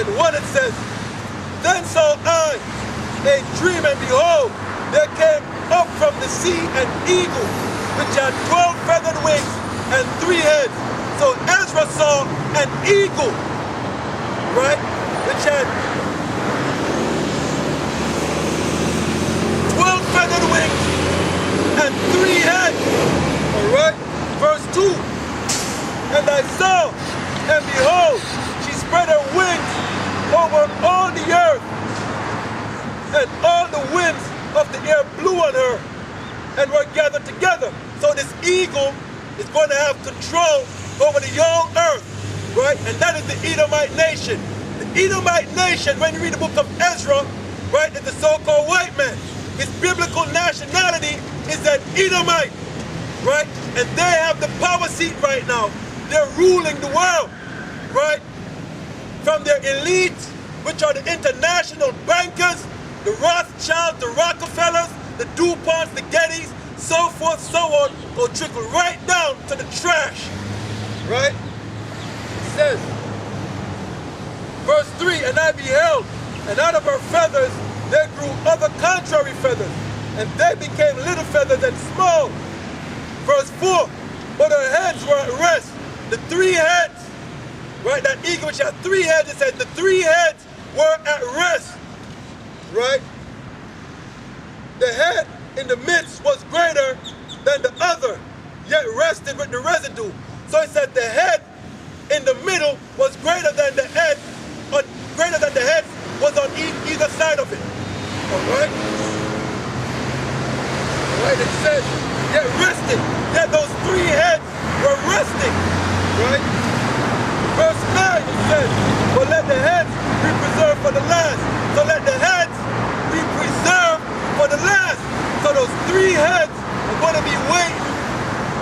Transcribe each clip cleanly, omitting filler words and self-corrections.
and 1 it says, Then saw I a dream, and behold, there came up from the sea an eagle, which had 12 feathered wings and 3 heads. So Ezra saw an eagle, right, which had 12 feathered wings and 3 heads. All right, verse 2. And I saw, and behold, she spread her wings over all the earth, and all the winds of the air blew on her and were gathered together. So this eagle is going to have control over the whole earth, right? And that is the Edomite nation. The Edomite nation, when you read the book of Ezra, right, is the so-called white man. His biblical nationality is an Edomite, right? And they have the power seat right now. They're ruling the world, right? From their elite, which are the international bankers, the Rothschilds, the Rockefellers, the DuPonts, the Gettys, so forth, so on, will trickle right down to the trash, right? It says, verse 3, And I beheld, and out of her feathers there grew other contrary feathers, and they became little feathers and small. Verse 4, But her heads were at rest. The 3 heads, right, that eagle which had 3 heads, it said the 3 heads were at rest, right? The head in the midst was greater than the other, yet rested with the residue. So it said the head in the middle was greater than the head, was on either side of it. All right? Right, it says, yet rested. Yet those 3 heads were resting. Right? Verse 9 it says, But let the heads be preserved for the last. So let the heads be preserved for the last. So those 3 heads are going to be waiting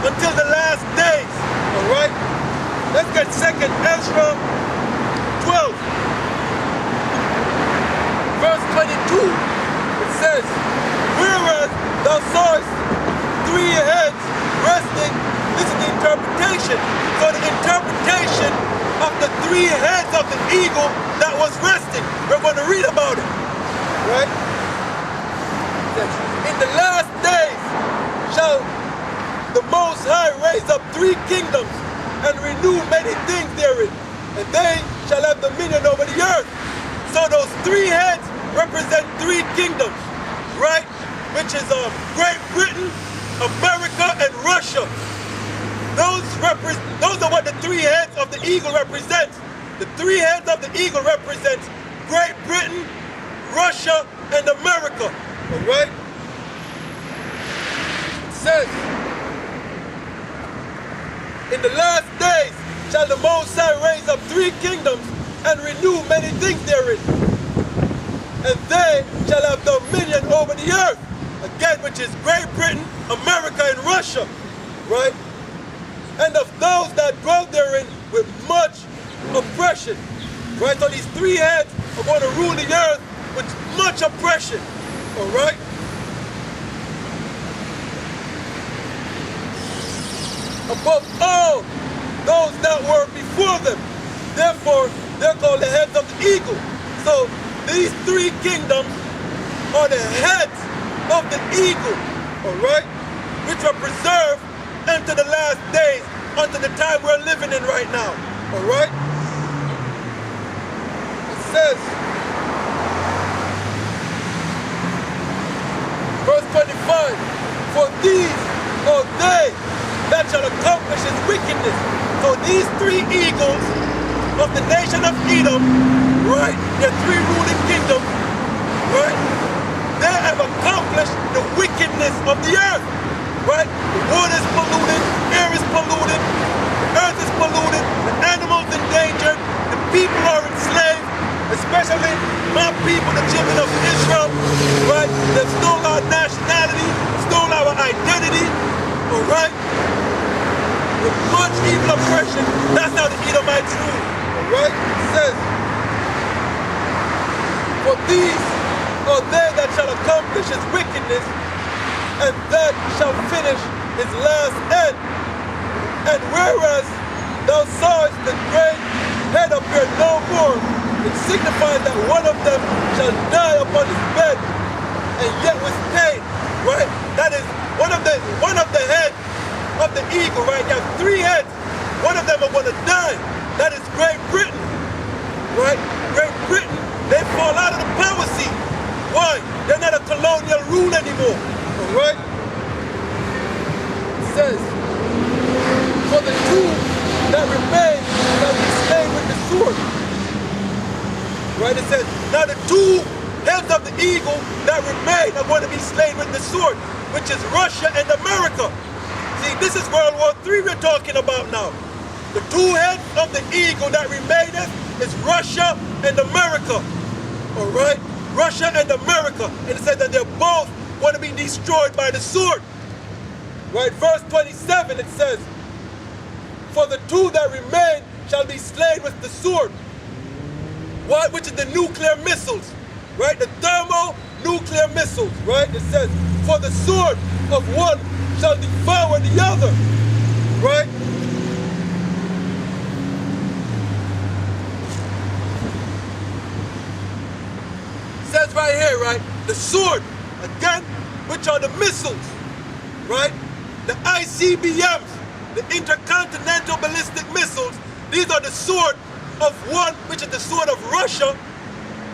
until the last days. All right? Let's get 2 Ezra 12. Verse 22. It says, Whereas thou sawest 3 heads resting, this is the interpretation. So the interpretation of the 3 heads of the eagle that was resting, we're going to read about it. Right? In the last days shall the Most High raise up 3 kingdoms and renew many things therein, and they shall have dominion over the earth. So those 3 heads represent 3 kingdoms, right? Which is Great Britain, America, and Russia. Those are what the 3 heads of the eagle represent. The 3 heads of the eagle represent Great Britain, Russia, and America. All right? It says, In the last days shall the Most High raise up 3 kingdoms and renew many things therein, and they shall have dominion over the earth. Again, which is Great Britain, America, and Russia, right? And of those that dwell therein with much oppression, right? So these 3 heads are going to rule the earth with much oppression, all right? Above all those that were before them. Therefore, they're called the heads of the eagle. So these 3 kingdoms are the heads of the eagle, all right? Which are preserved unto the last days, unto the time we're living in right now, all right? It says, verse 25, For these are they that shall accomplish his wickedness. So these 3 eagles of the nation of Edom, right, their 3 ruling kingdoms, right, they have accomplished the wickedness of the earth, right? The water is polluted, air is polluted, the earth is polluted, the animals endangered, the people are enslaved, especially my people, the children of Israel, right? They stole our nationality, stole our identity, all right? With much evil oppression, that's how the Edomites rule, all right? It says, For these are they that shall accomplish his wickedness, and that shall finish his last end. And whereas thou sawest the great head appear no more, It signifies that one of them shall die upon his bed, and yet with pain, right? That is one of the heads of the eagle, right? You have three heads. One of them are going to die. That is Great Britain, right? Great Britain, they fall out of the power seat. Why? They're not a colonial rule anymore, all right? It says, for the two that remain shall be slain with the sword. Right? It says, now the two heads of the eagle that remain are going to be slain with the sword, which is Russia and America. See, this is World War III we're talking about now. The two heads of the eagle that remaineth is Russia and America. All right? Russia and America. And it says that they're both going to be destroyed by the sword. Right? Verse 27, it says, for the two that remain shall be slain with the sword. What? Which is the nuclear missiles, right? The thermonuclear missiles, right? It says, for the sword of one shall devour the other, right? It says right here, right? The sword, again, which are the missiles, right? The ICBMs, the intercontinental ballistic missiles, these are the sword of one, which is the sword of Russia,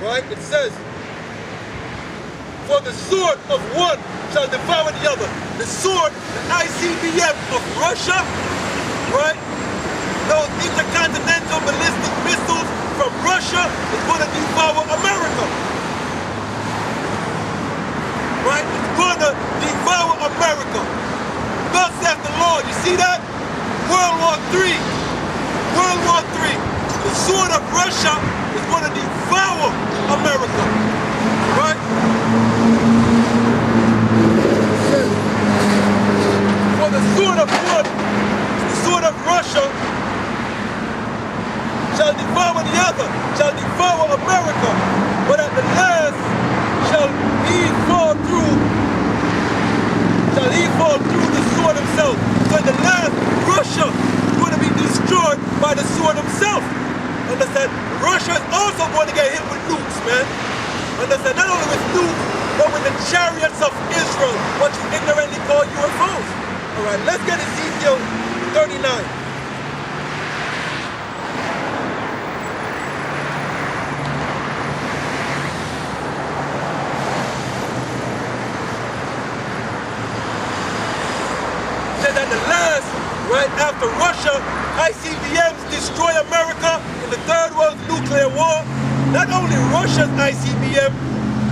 right? It says, for the sword of one shall devour the other. The sword, the ICBM of Russia, right? Those intercontinental ballistic missiles from Russia is going to devour America. Right? It's going to devour America. Thus saith the Lord. You see that? World War III. World War III. The sword of Russia is going to devour America. Right? For the sword of one, the sword of Russia, shall devour the other, shall devour America. But at the last shall he fall through the sword himself. So in the last, Russia is going to be destroyed by the sword himself. Understand? Russia is also going to get hit with nukes, man. Understand? Not only with nukes, but with the chariots of Israel, what you ignorantly call UFOs. All right, let's get Ezekiel 39. At the last, right after Russia, ICBMs destroy America in the Third World Nuclear War. Not only Russia's ICBM,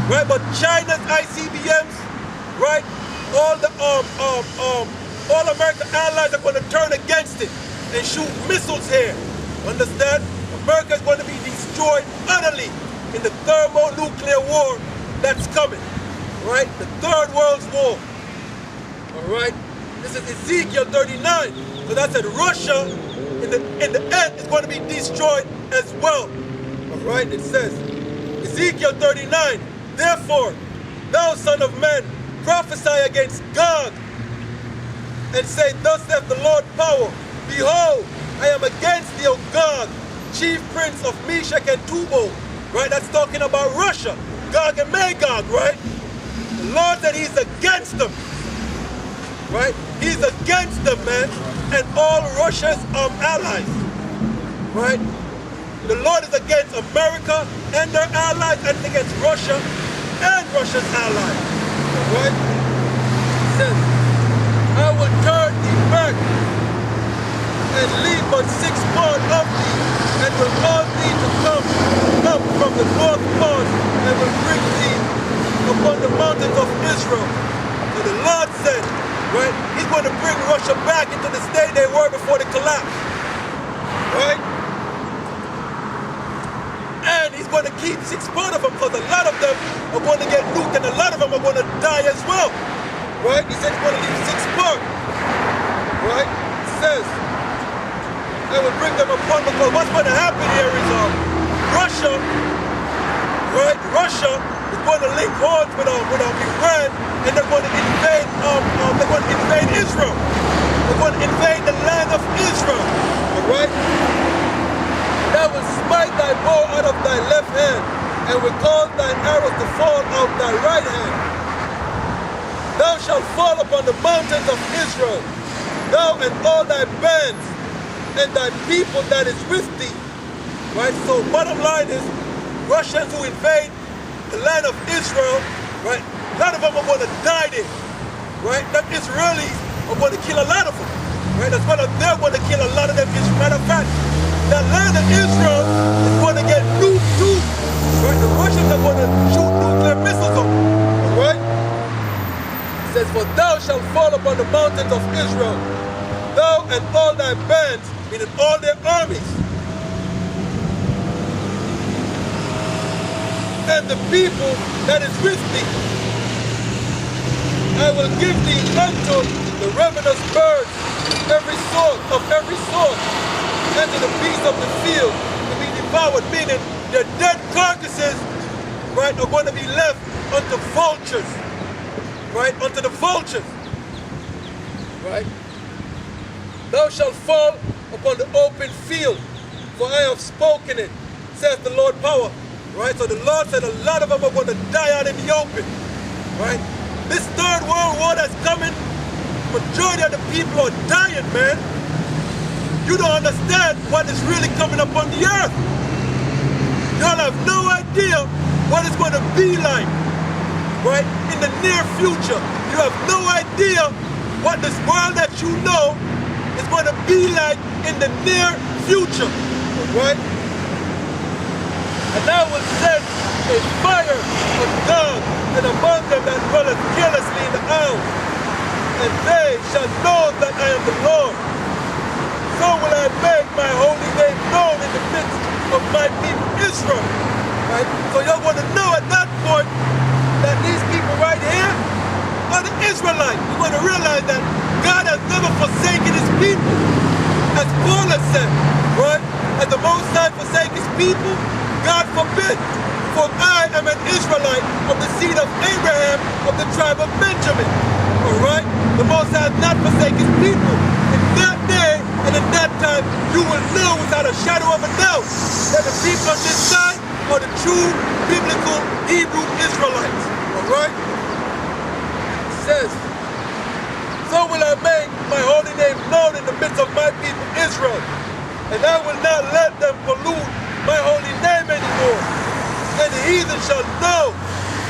right, but China's ICBMs, right? All American allies are going to turn against it and shoot missiles here. Understand? America is going to be destroyed utterly in the thermonuclear war that's coming, right? The Third World War. All right. This is Ezekiel 39. So that's that Russia, in the end, is going to be destroyed as well. All right, it says, Ezekiel 39, therefore, thou son of man, prophesy against God, and say, thus saith the Lord power, behold, I am against thee, O God, chief prince of Meshach and Tubal. Right, that's talking about Russia, Gog and Magog, right? The Lord said he's against them. Right? He's against them, man, and all Russia's allies. Right? The Lord is against America and their allies, and against Russia and Russia's allies. Right? It says, I will turn thee back and leave but 6 parts of thee, and will cause thee to come up from the north part, and will bring thee upon the mountains of Israel. So the Lord said, right? He's going to bring Russia back into the state they were before the collapse. Right? And he's going to keep 6 part of them, because a lot of them are going to get nuked and a lot of them are going to die as well. Right? He said he's going to leave 6 part. Right? It says, I will bring them upon, because what's going to happen here is Russia, right? Russia is going to link horns with Iran, and they're going to invade Israel. They're going to invade the land of Israel. Alright? That will smite thy bow out of thy left hand, and will cause thine arrows to fall out thy right hand. Thou shalt fall upon the mountains of Israel, thou and all thy bands, and thy people that is with thee. Right? So bottom line is, Russians who invade the land of Israel, right? A lot of them are going to die there. Right? That Israelis are going to kill a lot of them. Right? As well as they're going to kill a lot of them. Matter of fact, that land of Israel is going to get nuked too. Right? The Russians are going to shoot nuclear missiles on them. Alright? It says, for thou shalt fall upon the mountains of Israel, thou and all thy bands, meaning all their armies, and the people that is with thee. I will give thee unto the ravenous birds every sort, and to the beasts of the field to be devoured, meaning their dead carcasses, right, are going to be left unto vultures, right, unto the vultures, right. Thou shalt fall upon the open field, for I have spoken it, says the Lord power. Right? So the Lord said a lot of them are going to die out in the open. Right? This third world war that's coming, majority of the people are dying, man. You don't understand what is really coming up on the earth. Y'all have no idea what it's going to be like, right, in the near future. You have no idea what this world that you know is going to be like in the near future, right? And I will send a fire of God and among them that dwelleth carelessly in the house, and they shall know that I am the Lord. So will I make my holy name known in the midst of my people Israel. Right? So you're going to know at that point that these people right here are the Israelites. You're going to realize that God has never forsaken his people. As Paul has said, right? As the Most High forsake his people, God forbid, for I am an Israelite of the seed of Abraham of the tribe of Benjamin. Alright? The Most High has not forsaken his people. In that day and in that time, you will know without a shadow of a doubt that the people on this side are the true biblical Hebrew Israelites. Alright? It says, so will I make my holy name known in the midst of my people Israel, and I will not let them pollute my holy name anymore. And the heathen shall know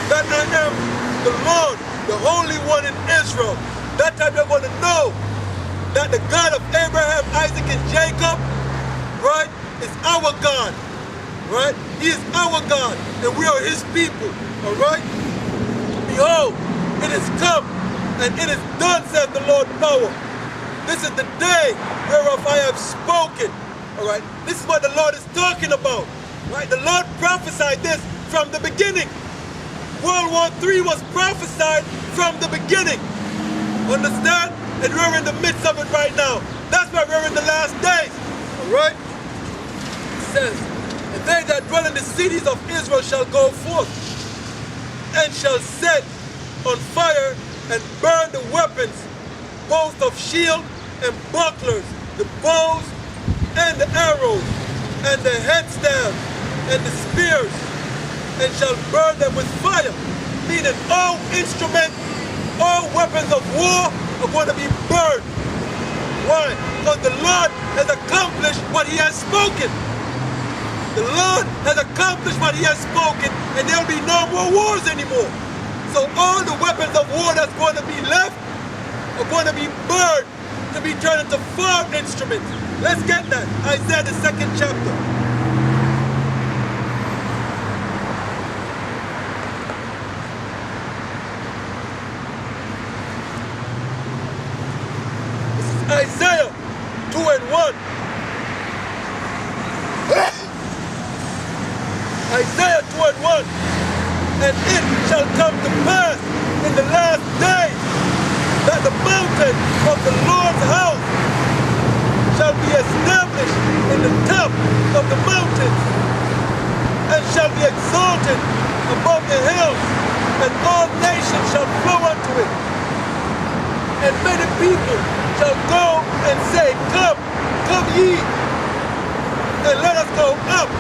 that I am the Lord, the Holy One in Israel. That time you're going to know that the God of Abraham, Isaac, and Jacob, right, is our God, right? He is our God, and we are his people, all right? Behold, it is come, and it is done, saith the Lord power. This is the day whereof I have spoken. All right, this is what the Lord is talking about. Right, the Lord prophesied this from the beginning. World War III was prophesied from the beginning. Understand? And we're in the midst of it right now. That's why we're in the last days. All right? It says, and they that dwell in the cities of Israel shall go forth and shall set on fire and burn the weapons, both of shield and bucklers, the bows and the arrows, and the headstaves, and the spears, and shall burn them with fire. Meaning all instruments, all weapons of war are going to be burned. Why? Because the Lord has accomplished what he has spoken. The Lord has accomplished what he has spoken, and there will be no more wars anymore. So all the weapons of war that's going to be left are going to be burned to be turned into farm instruments. Let's get that. Isaiah, the 2nd chapter. This is Isaiah 2 and 1. Isaiah 2 and 1. And it shall come to pass in the last days that the mountain of the Lord's house shall be established in the top of the mountains, and shall be exalted above the hills, and all nations shall flow unto it. And many people shall go and say, come, come ye, and let us go up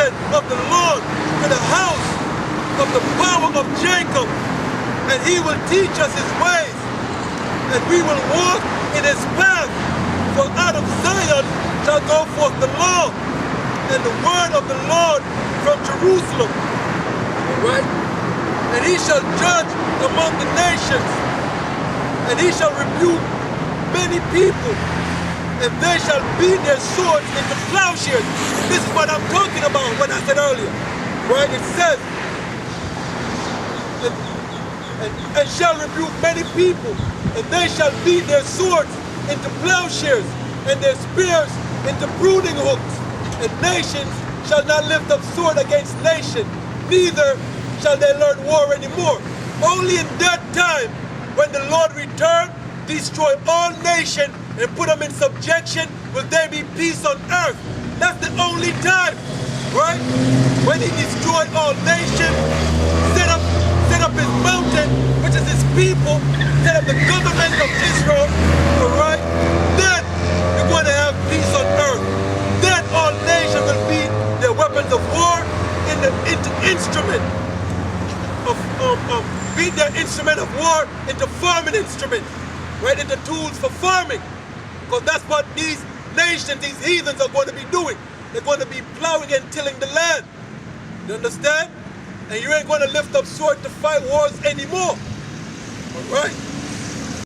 children of the Lord to the house of the power of Jacob, and he will teach us his ways, and we will walk in his path. For out of Zion shall go forth the law and the word of the Lord from Jerusalem. Right? And he shall judge among the nations, and he shall rebuke many people, and they shall beat their swords into plowshares. This is what I'm talking about, what I said earlier. Right? It says, and shall rebuke many people, and they shall beat their swords into plowshares, and their spears into pruning hooks. And nations shall not lift up sword against nation, neither shall they learn war anymore. Only in that time, when the Lord return, destroy all nations, and put them in subjection, will there be peace on earth. That's the only time, right? When he destroyed all nations, set up his mountain, which is his people, set up the government of Israel, all right? Then you're going to have peace on earth. Then all nations will beat their weapons of war into instrument of beat their instrument of war into farming instruments, right? Into tools for farming. Because that's what these nations, these heathens are going to be doing. They're going to be plowing and tilling the land. You understand? And you ain't going to lift up sword to fight wars anymore. All right?